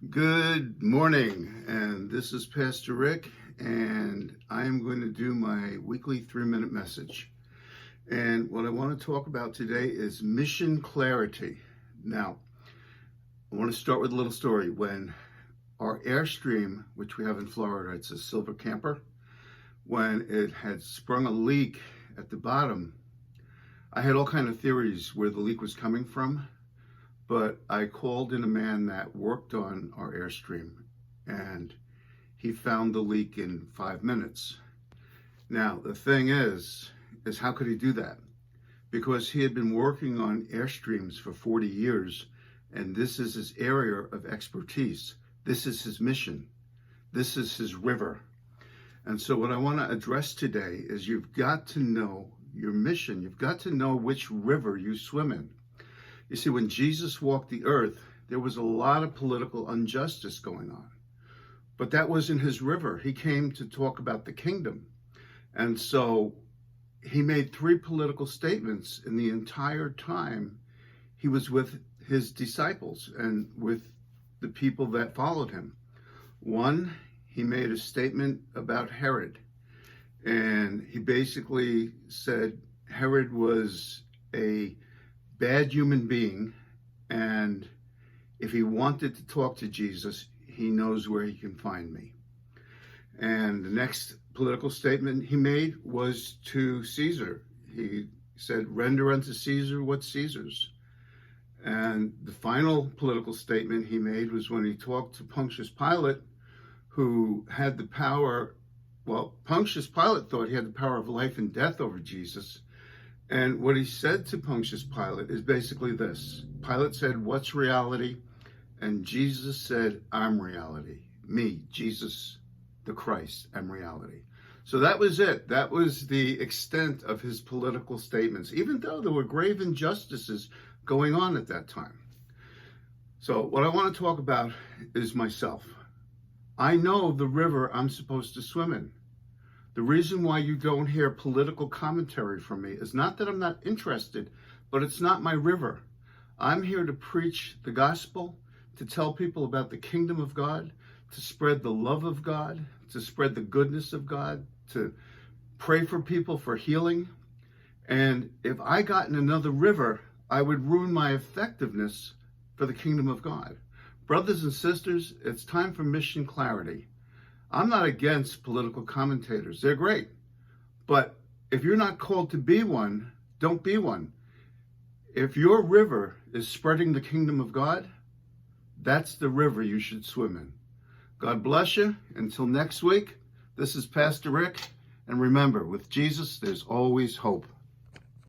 Good morning, and this is Pastor Rick, and I am going to do my weekly 3-minute message. And what I want to talk about today is mission clarity. Now, I want to start with a little story. When our Airstream, which we have in Florida, it's a silver camper, when it had sprung a leak at the bottom, I had all kinds of theories where the leak was coming from. But I called in a man that worked on our Airstream, and he found the leak in 5 minutes. Now, the thing is how could he do that? Because he had been working on Airstreams for 40 years, and this is his area of expertise. This is his mission. This is his river. And so what I want to address today is you've got to know your mission. You've got to know which river you swim in. You see, when Jesus walked the earth, there was a lot of political injustice going on. But that wasn't his river. He came to talk about the kingdom. And so he made 3 political statements in the entire time he was with his disciples and with the people that followed him. One, he made a statement about Herod. And he basically said Herod was a bad human being, and if he wanted to talk to Jesus, he knows where he can find me. And the next political statement he made was to Caesar. He said, render unto Caesar what's Caesar's. And the final political statement he made was when he talked to Pontius Pilate, who had the power. Well, Pontius Pilate thought he had the power of life and death over Jesus. And what he said to Pontius Pilate is basically this. Pilate said, what's reality? And Jesus said, I'm reality. Me, Jesus, the Christ, am reality. So that was it. That was the extent of his political statements, even though there were grave injustices going on at that time. So what I want to talk about is myself. I know the river I'm supposed to swim in. The reason why you don't hear political commentary from me is not that I'm not interested, but it's not my river. I'm here to preach the gospel, to tell people about the kingdom of God, to spread the love of God, to spread the goodness of God, to pray for people for healing. And if I got in another river, I would ruin my effectiveness for the kingdom of God. Brothers and sisters, it's time for mission clarity. I'm not against political commentators. They're great. But if you're not called to be one, don't be one. If your river is spreading the kingdom of God, that's the river you should swim in. God bless you. Until next week, this is Pastor Rick. And remember, with Jesus, there's always hope.